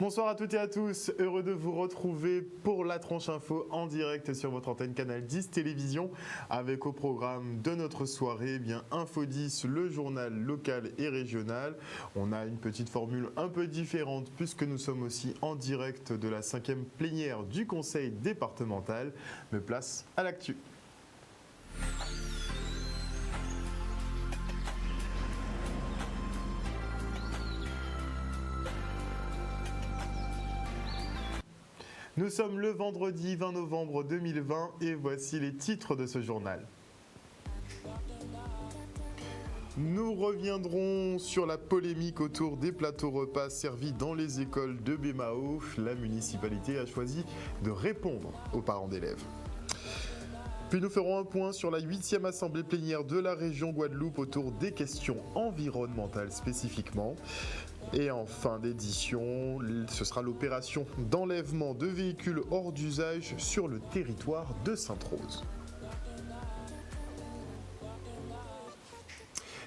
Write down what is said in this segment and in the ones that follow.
Bonsoir à toutes et à tous, heureux de vous retrouver pour la tranche info en direct sur votre antenne Canal 10 Télévision avec au programme de notre soirée Info 10, le journal local et régional. On a une petite formule un peu différente puisque nous sommes aussi en direct de la 5e plénière du conseil départemental, mais place à l'actu. Nous sommes le vendredi 20 novembre 2020 et voici les titres de ce journal. Nous reviendrons sur la polémique autour des plateaux repas servis dans les écoles de Bémao. La municipalité a choisi de répondre aux parents d'élèves. Puis nous ferons un point sur la 8e assemblée plénière de la région Guadeloupe autour des questions environnementales spécifiquement. Et en fin d'édition, ce sera l'opération d'enlèvement de véhicules hors d'usage sur le territoire de Sainte-Rose.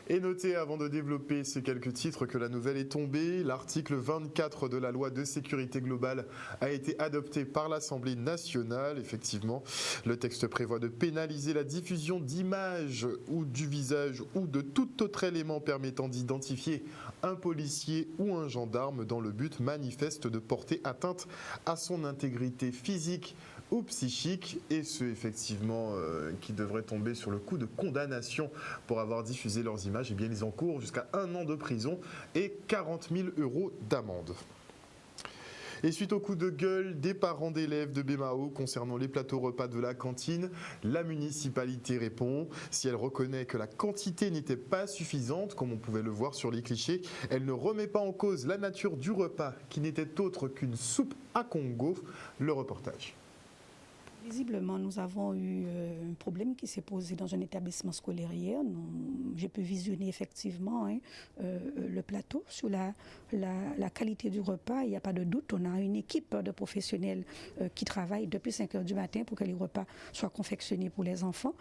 Et notez avant de développer ces quelques titres que la nouvelle est tombée. L'article 24 de la loi de sécurité globale a été adopté par l'Assemblée nationale. Effectivement, le texte prévoit de pénaliser la diffusion d'images ou du visage ou de tout autre élément permettant d'identifier un policier ou un gendarme dans le but manifeste de porter atteinte à son intégrité physique ou psychique, et ceux effectivement qui devraient tomber sur le coup de condamnation pour avoir diffusé leurs images, eh bien ils encourent jusqu'à 1 an de prison et 40 000 € d'amende. Et suite au coup de gueule des parents d'élèves de Bémao concernant les plateaux repas de la cantine, la municipalité répond. Si elle reconnaît que la quantité n'était pas suffisante, comme on pouvait le voir sur les clichés, elle ne remet pas en cause la nature du repas qui n'était autre qu'une soupe à Congo. Le reportage. Visiblement, nous avons eu un problème qui s'est posé dans un établissement scolaire hier. J'ai pu visionner effectivement le plateau sur la qualité du repas. Il n'y a pas de doute, on a une équipe de professionnels qui travaillent depuis 5 h du matin pour que les repas soient confectionnés pour les enfants.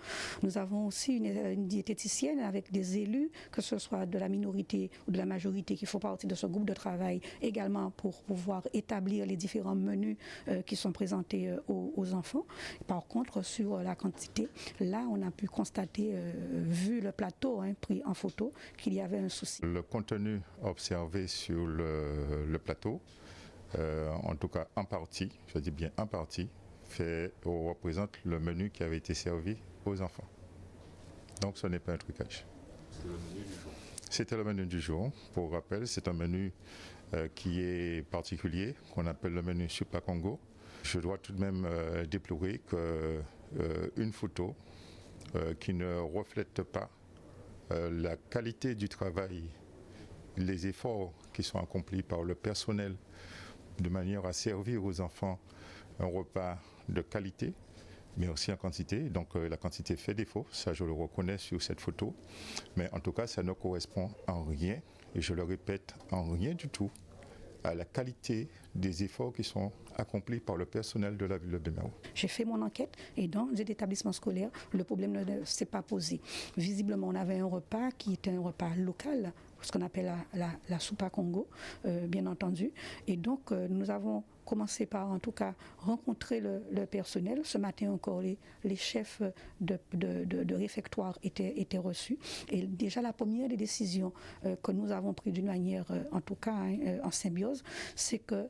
Nous avons aussi une diététicienne avec des élus, que ce soit de la minorité ou de la majorité, qui font partie de ce groupe de travail, également pour pouvoir établir les différents menus qui sont présentés aux enfants. Par contre, sur la quantité, là, on a pu constater, vu le plateau pris en photo, qu'il y avait un souci. Le contenu observé sur le plateau, en tout cas en partie, je dis bien en partie, représente le menu qui avait été servi aux enfants. Donc ce n'est pas un trucage. C'était le menu du jour. C'était le menu du jour. Pour rappel, c'est un menu qui est particulier, qu'on appelle le menu soupe à Congo. Je dois tout de même déplorer qu'une photo qui ne reflète pas la qualité du travail, les efforts qui sont accomplis par le personnel de manière à servir aux enfants un repas de qualité, mais aussi en quantité. Donc la quantité fait défaut, ça je le reconnais sur cette photo, mais en tout cas ça ne correspond en rien, et je le répète, en rien du tout, à la qualité des efforts qui sont accomplis par le personnel de la ville de Bémao. J'ai fait mon enquête et dans les établissements scolaires, le problème ne s'est pas posé. Visiblement, on avait un repas qui était un repas local, ce qu'on appelle la soupe à Congo, bien entendu. Et donc, nous avons commencé par, en tout cas, rencontrer le personnel. Ce matin encore, les chefs de réfectoire étaient reçus. Et déjà, la première des décisions que nous avons prises d'une manière, en tout cas, en symbiose, c'est que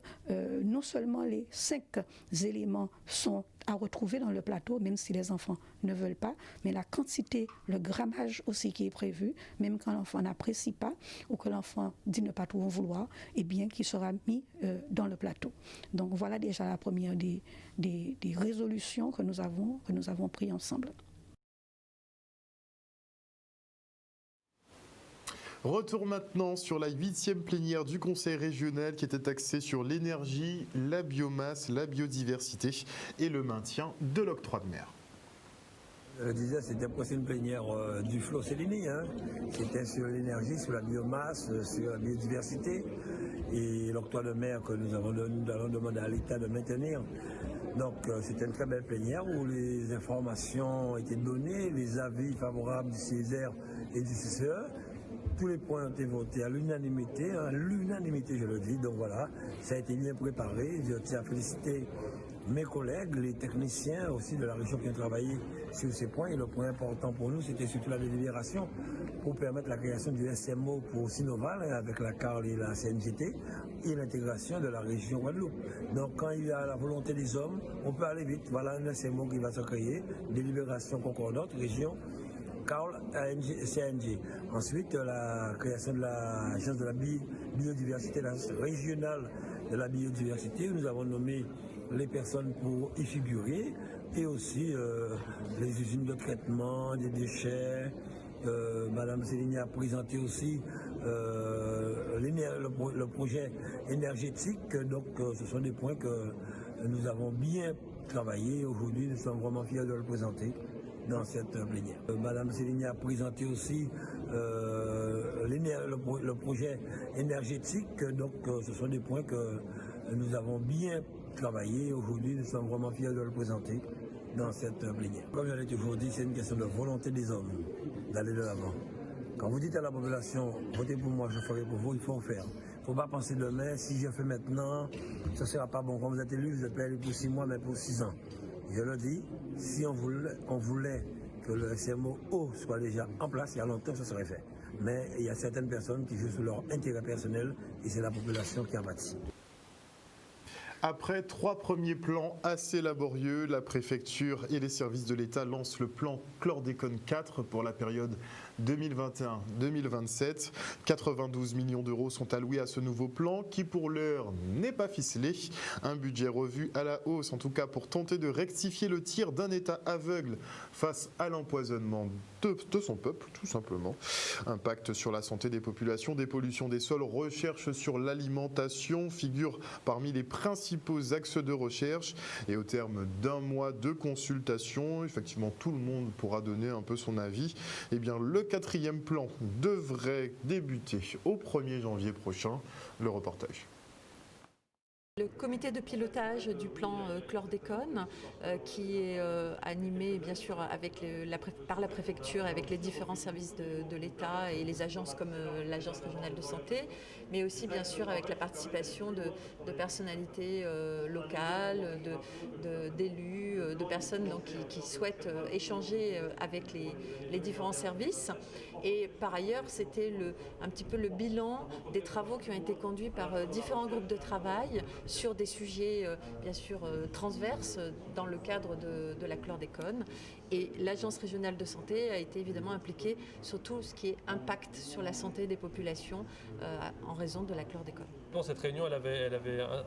non seulement les 5 éléments sont à retrouver dans le plateau, même si les enfants ne veulent pas, mais la quantité, le grammage aussi qui est prévu, même quand l'enfant n'apprécie pas ou que l'enfant dit ne pas tout vouloir, eh bien, qui sera mis dans le plateau. Donc voilà déjà la première des résolutions que nous avons prises ensemble. Retour maintenant sur la 8e plénière du conseil régional qui était axée sur l'énergie, la biomasse, la biodiversité et le maintien de l'octroi de mer. Je disais, c'était presque une plénière du Flot Céline. C'était sur l'énergie, sur la biomasse, sur la biodiversité et l'octroi de mer que nous allons demander à l'État de maintenir. Donc c'était une très belle plénière où les informations ont été données, les avis favorables du CESER et du CCE. Tous les points ont été votés à l'unanimité je le dis, donc voilà, ça a été bien préparé. Je tiens à féliciter mes collègues, les techniciens aussi de la région qui ont travaillé sur ces points. Et le point important pour nous, c'était surtout la délibération pour permettre la création du SMO pour Sinoval avec la CARL et la CNGT et l'intégration de la région Guadeloupe. Donc quand il y a la volonté des hommes, on peut aller vite. Voilà un SMO qui va se créer, délibération concordante, région CARL, CNG. Ensuite, la création de l'agence de la biodiversité, l'agence régionale de la biodiversité, où nous avons nommé les personnes pour y figurer, et aussi les usines de traitement des déchets. Madame Céline a présenté aussi le projet énergétique. Donc ce sont des points que nous avons bien travaillé. Aujourd'hui, nous sommes vraiment fiers de le présenter dans cette plénière. Madame Céline a présenté aussi le projet énergétique. Donc ce sont des points que nous avons bien travaillé. Aujourd'hui, nous sommes vraiment fiers de le présenter dans cette plénière. Comme je l'ai toujours dit, c'est une question de volonté des hommes d'aller de l'avant. Quand vous dites à la population, votez pour moi, je ferai pour vous, il faut en faire. Il ne faut pas penser demain, si je fais maintenant, ça ne sera pas bon. Quand vous êtes élu, vous êtes pas élu pour 6 mois, mais pour 6 ans. Je le dis, si on voulait que le SMO soit déjà en place, il y a longtemps, ça serait fait. Mais il y a certaines personnes qui jouent sur leur intérêt personnel et c'est la population qui en pâtit. Après 3 premiers plans assez laborieux, la préfecture et les services de l'État lancent le plan Chlordécone 4 pour la période 2021-2027. 92 millions d'euros sont alloués à ce nouveau plan qui pour l'heure n'est pas ficelé. Un budget revu à la hausse, en tout cas pour tenter de rectifier le tir d'un État aveugle face à l'empoisonnement de son peuple, tout simplement. Impact sur la santé des populations, des pollutions des sols, recherche sur l'alimentation figurent parmi les principaux axes de recherche. Et au terme d'un mois de consultation, effectivement tout le monde pourra donner un peu son avis. Eh bien, le 4e plan devrait débuter au 1er janvier prochain. Le reportage. Le comité de pilotage du plan Chlordécone qui est animé bien sûr par la préfecture avec les différents services de l'État et les agences comme l'agence régionale de santé, mais aussi bien sûr avec la participation de personnalités locales, d'élus, de personnes donc, qui souhaitent échanger avec les différents services. Et par ailleurs, c'était un petit peu le bilan des travaux qui ont été conduits par différents groupes de travail sur des sujets bien sûr transverses dans le cadre de la chlordécone. Et l'agence régionale de santé a été évidemment impliquée sur tout ce qui est impact sur la santé des populations en raison de la chlordécone. Dans cette réunion, elle avait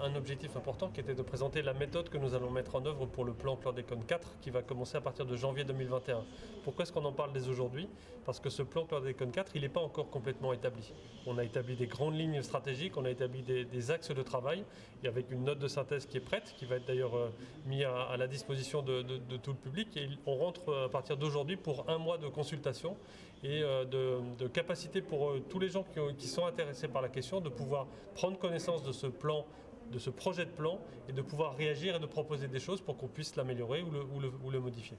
un objectif important qui était de présenter la méthode que nous allons mettre en œuvre pour le plan Chlordécone 4 qui va commencer à partir de janvier 2021. Pourquoi est-ce qu'on en parle dès aujourd'hui ? Parce que ce plan Chlordécone 4, il n'est pas encore complètement établi. On a établi des grandes lignes stratégiques, on a établi des axes de travail et avec une note de synthèse qui est prête, qui va être d'ailleurs mise à la disposition de tout le public. Et on rentre à partir d'aujourd'hui pour 1 mois de consultation et de capacité pour tous les gens qui sont intéressés par la question de pouvoir prendre connaissance de ce plan, de ce projet de plan et de pouvoir réagir et de proposer des choses pour qu'on puisse l'améliorer ou le modifier.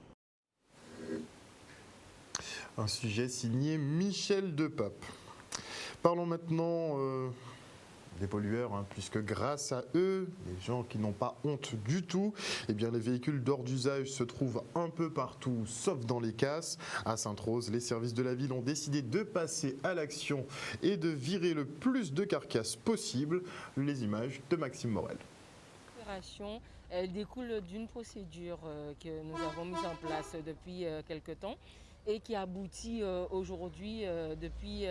Un sujet signé Michel Depape. Parlons maintenant des pollueurs, puisque grâce à eux, les gens qui n'ont pas honte du tout, eh bien les véhicules d'hors d'usage se trouvent un peu partout, sauf dans les casses. À Sainte-Rose, les services de la ville ont décidé de passer à l'action et de virer le plus de carcasses possible. Les images de Maxime Morel. L'opération, elle découle d'une procédure que nous avons mise en place depuis quelque temps et qui aboutit aujourd'hui depuis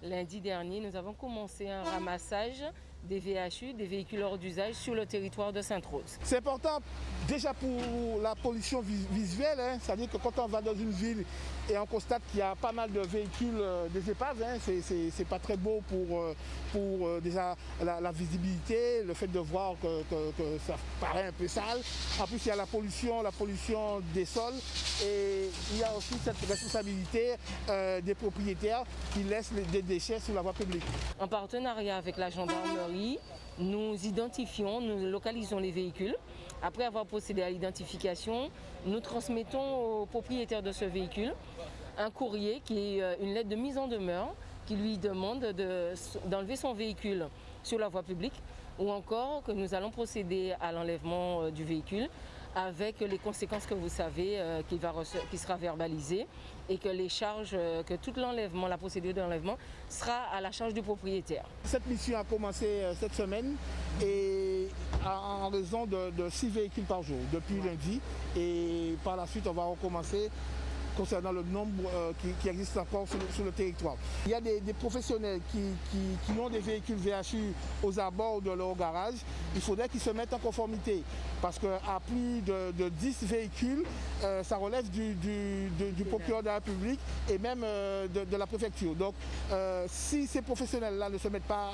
lundi dernier. Nous avons commencé un ramassage des VHU, des véhicules hors d'usage, sur le territoire de Sainte-Rose. C'est important déjà pour la pollution visuelle, c'est-à-dire que quand on va dans une ville et on constate qu'il y a pas mal de véhicules, des épaves, c'est pas très beau pour déjà la visibilité, le fait de voir que ça paraît un peu sale. En plus, il y a la pollution des sols et il y a aussi cette responsabilité des propriétaires qui laissent des déchets sur la voie publique. En partenariat avec la gendarmerie, nous identifions, nous localisons les véhicules. Après avoir procédé à l'identification, nous transmettons aux propriétaires de ce véhicule un courrier qui est une lettre de mise en demeure qui lui demande d'enlever son véhicule sur la voie publique, ou encore que nous allons procéder à l'enlèvement du véhicule avec les conséquences que vous savez qui sera verbalisée, et que les charges, que tout l'enlèvement, la procédure d'enlèvement sera à la charge du propriétaire. Cette mission a commencé cette semaine et en raison de 6 véhicules par jour depuis lundi, et par la suite on va recommencer concernant le nombre qui existe encore sur le territoire. Il y a des professionnels qui ont des véhicules VHU aux abords de leur garage. Il faudrait qu'ils se mettent en conformité parce qu'à plus de 10 véhicules, ça relève du procureur de la République et même de la préfecture. Donc si ces professionnels-là ne se mettent pas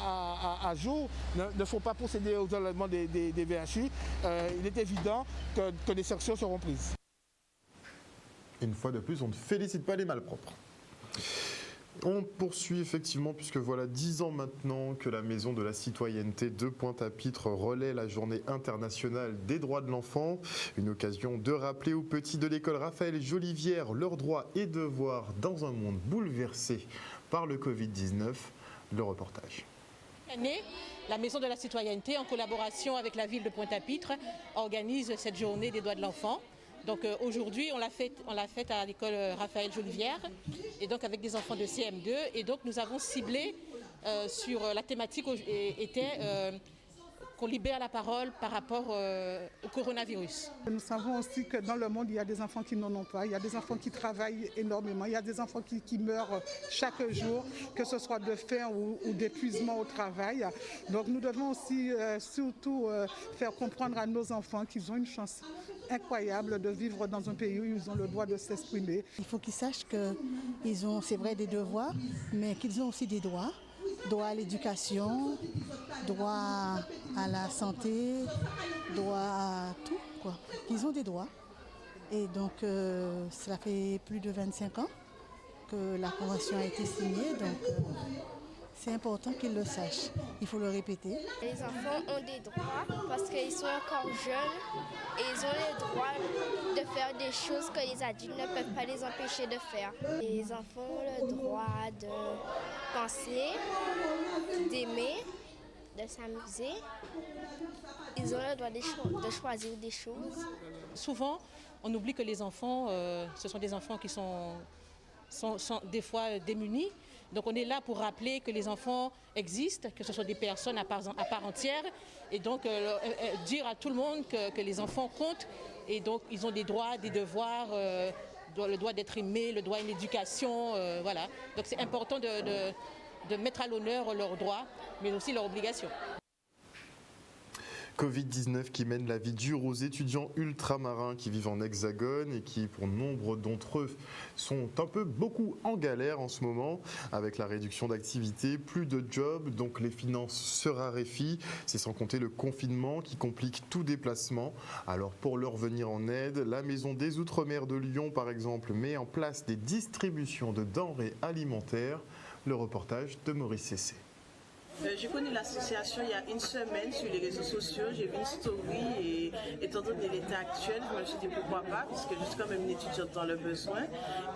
à jour, ne faut pas procéder aux enlèvements des VHU, il est évident que des sanctions seront prises. Une fois de plus, on ne félicite pas les malpropres. On poursuit effectivement, puisque voilà 10 ans maintenant que la Maison de la Citoyenneté de Pointe-à-Pitre relaie la Journée internationale des droits de l'enfant. Une occasion de rappeler aux petits de l'école Raphaël Jolivière leurs droits et devoirs dans un monde bouleversé par le Covid-19. Le reportage. Cette année, la Maison de la Citoyenneté, en collaboration avec la ville de Pointe-à-Pitre, organise cette Journée des droits de l'enfant. Donc aujourd'hui, on l'a faite à l'école Raphaël Jolivière, et donc avec des enfants de CM2. Et donc nous avons ciblé sur la thématique était qu'on libère la parole par rapport au coronavirus. Nous savons aussi que dans le monde, il y a des enfants qui n'en ont pas, il y a des enfants qui travaillent énormément, il y a des enfants qui meurent chaque jour, que ce soit de faim ou d'épuisement au travail. Donc nous devons aussi surtout faire comprendre à nos enfants qu'ils ont une chance incroyable de vivre dans un pays où ils ont le droit de s'exprimer. Il faut qu'ils sachent qu'ils ont, c'est vrai, des devoirs, mais qu'ils ont aussi des droits. Droit à l'éducation, droit à la santé, droit à tout, quoi. Ils ont des droits. Et donc, cela fait plus de 25 ans que la convention a été signée, donc c'est important qu'ils le sachent. Il faut le répéter. Les enfants ont des droits parce qu'ils sont encore jeunes et ils ont le droit de faire des choses que les adultes ne peuvent pas les empêcher de faire. Les enfants ont le droit de penser, d'aimer, de s'amuser. Ils ont le droit de choisir des choses. Souvent, on oublie que les enfants, ce sont des enfants qui sont des fois démunis. Donc on est là pour rappeler que les enfants existent, que ce sont des personnes à part entière, et donc dire à tout le monde que les enfants comptent, et donc ils ont des droits, des devoirs, le droit d'être aimé, le droit à une éducation, voilà. Donc c'est important de mettre à l'honneur leurs droits, mais aussi leurs obligations. Covid-19 qui mène la vie dure aux étudiants ultramarins qui vivent en Hexagone et qui, pour nombre d'entre eux, sont beaucoup en galère en ce moment. Avec la réduction d'activité, plus de jobs, donc les finances se raréfient. C'est sans compter le confinement qui complique tout déplacement. Alors pour leur venir en aide, la Maison des Outre-mer de Lyon, par exemple, met en place des distributions de denrées alimentaires. Le reportage de Maurice Cessé. J'ai connu l'association il y a une semaine sur les réseaux sociaux, j'ai vu une story et étant donné l'état actuel, je me suis dit pourquoi pas, puisque je suis quand même une étudiante dans le besoin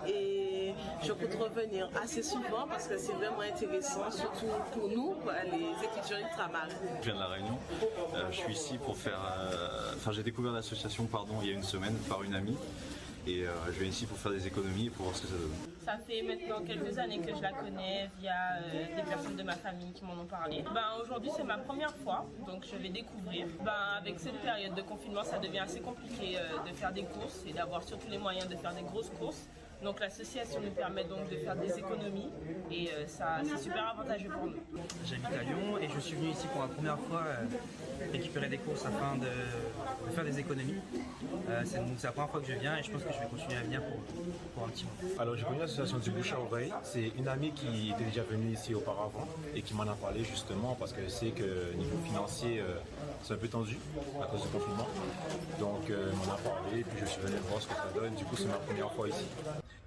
et je compte revenir assez souvent parce que c'est vraiment intéressant, surtout pour nous, les étudiants ultramarins. Je viens de La Réunion, je suis ici pour j'ai découvert l'association il y a une semaine par une amie. Et je viens ici pour faire des économies et pour voir ce que ça donne. Ça fait maintenant quelques années que je la connais via des personnes de ma famille qui m'en ont parlé. Aujourd'hui c'est ma première fois, donc je vais découvrir. Avec cette période de confinement, ça devient assez compliqué de faire des courses et d'avoir surtout les moyens de faire des grosses courses. Donc l'association nous permet donc de faire des économies et ça c'est super avantageux pour nous. J'habite à Lyon et je suis venu ici pour la première fois récupérer des courses afin de faire des économies. C'est la première fois que je viens et je pense que je vais continuer à venir pour un petit moment. Alors j'ai connu l'association du bouche à oreille. C'est une amie qui était déjà venue ici auparavant et qui m'en a parlé justement parce que c'est que niveau financier c'est un peu tendu à cause du confinement. Donc elle m'en a parlé et puis je suis venu voir ce que ça donne. Du coup c'est ma première fois ici.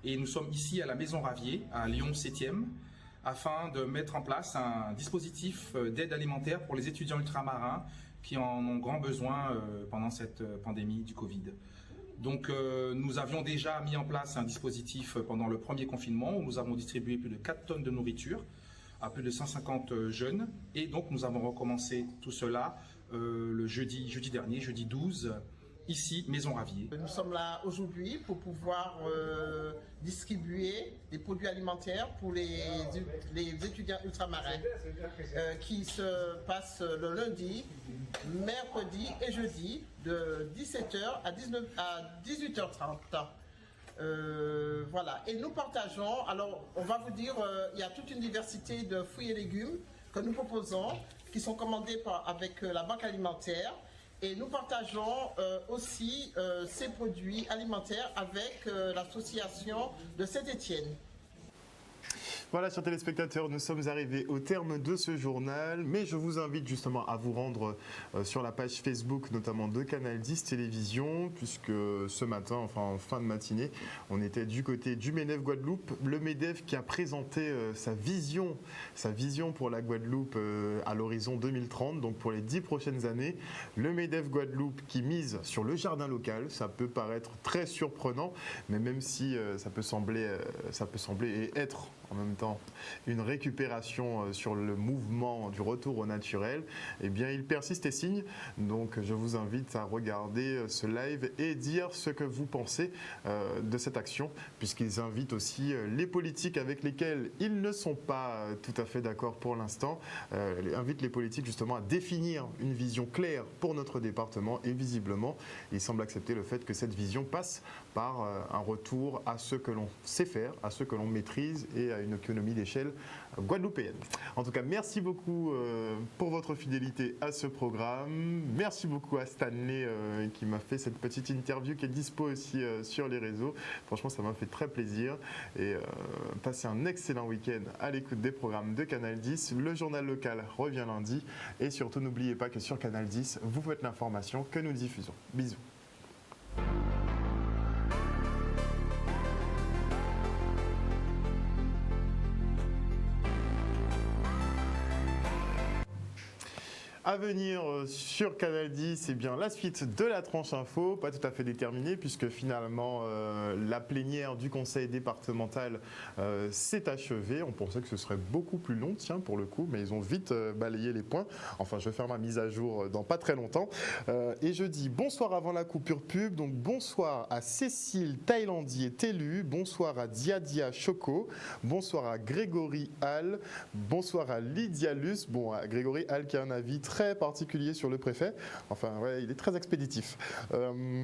Et nous sommes ici à la Maison Ravier, à Lyon 7e, afin de mettre en place un dispositif d'aide alimentaire pour les étudiants ultramarins qui en ont grand besoin pendant cette pandémie du Covid. Donc nous avions déjà mis en place un dispositif pendant le premier confinement où nous avons distribué plus de 4 tonnes de nourriture à plus de 150 jeunes. Et donc nous avons recommencé tout cela le jeudi dernier, jeudi 12, ici, Maison Ravier. Nous sommes là aujourd'hui pour pouvoir distribuer des produits alimentaires pour les étudiants ultramarins qui se passent le lundi, mercredi et jeudi de 17h à 18h30. Voilà, et nous partageons, alors on va vous dire, il y a toute une diversité de fruits et légumes que nous proposons, qui sont commandés avec la banque alimentaire, et nous partageons aussi ces produits alimentaires avec l'association de Saint-Étienne. Voilà, chers téléspectateurs, nous sommes arrivés au terme de ce journal, mais je vous invite justement à vous rendre sur la page Facebook, notamment de Canal 10 Télévision, puisque ce matin, enfin en fin de matinée, on était du côté du MEDEF Guadeloupe, le MEDEF qui a présenté sa vision pour la Guadeloupe à l'horizon 2030, donc pour les 10 prochaines années. Le MEDEF Guadeloupe qui mise sur le jardin local, ça peut paraître très surprenant, mais même si ça peut sembler et être en même temps une récupération sur le mouvement du retour au naturel, eh bien il persiste et signe. Donc je vous invite à regarder ce live et dire ce que vous pensez de cette action, puisqu'ils invitent aussi les politiques avec lesquels ils ne sont pas tout à fait d'accord pour l'instant, invitent les politiques justement à définir une vision claire pour notre département, et visiblement ils semblent accepter le fait que cette vision passe par un retour à ce que l'on sait faire, à ce que l'on maîtrise et à une économie d'échelle guadeloupéenne. En tout cas, merci beaucoup pour votre fidélité à ce programme. Merci beaucoup à Stanley qui m'a fait cette petite interview qui est dispo aussi sur les réseaux. Franchement, ça m'a fait très plaisir. Et passez un excellent week-end à l'écoute des programmes de Canal 10. Le journal local revient lundi. Et surtout, n'oubliez pas que sur Canal 10, vous faites l'information que nous diffusons. Bisous. À venir sur Canal 10, eh bien, la suite de la tranche info, pas tout à fait déterminée puisque finalement la plénière du conseil départemental s'est achevée. On pensait que ce serait beaucoup plus long, tiens, pour le coup, mais ils ont vite balayé les points. Enfin, je vais faire ma mise à jour dans pas très longtemps. Et je dis bonsoir avant la coupure pub. Donc bonsoir à Cécile Thaïlandier-Télu, bonsoir à Diadia Choco, bonsoir à Grégory Hall, bonsoir à Lydia Luce. Bon, à Grégory Hall qui a un avis très particulier sur le préfet. Enfin, ouais, il est très expéditif.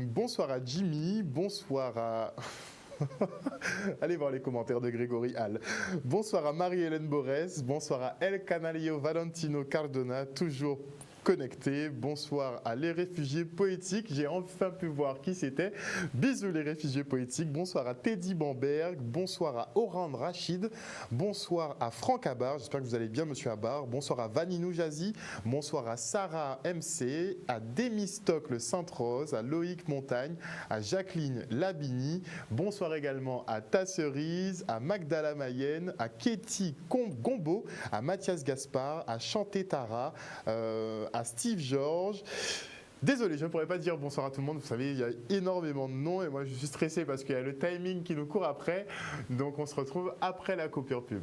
Bonsoir à Jimmy, bonsoir à... Allez voir les commentaires de Grégory Hall. Bonsoir à Marie-Hélène Borès, bonsoir à El Canalio Valentino Cardona, toujours connecté. Bonsoir à les réfugiés poétiques. J'ai enfin pu voir qui c'était. Bisous les réfugiés poétiques. Bonsoir à Teddy Bamberg. Bonsoir à Oran Rachid. Bonsoir à Franck Abar. J'espère que vous allez bien, monsieur Abar. Bonsoir à Vaninou Jazi. Bonsoir à Sarah MC. À Demistocle Sainte-Rose. À Loïc Montagne. À Jacqueline Labini. Bonsoir également à Tasserise. À Magdala Mayenne. À Ketty Gombo. À Mathias Gaspard. À Chanté Tara. À Steve George. Désolé, je ne pourrais pas dire bonsoir à tout le monde. Vous savez, il y a énormément de noms et moi je suis stressé parce qu'il y a le timing qui nous court après. Donc on se retrouve après la coupure pub.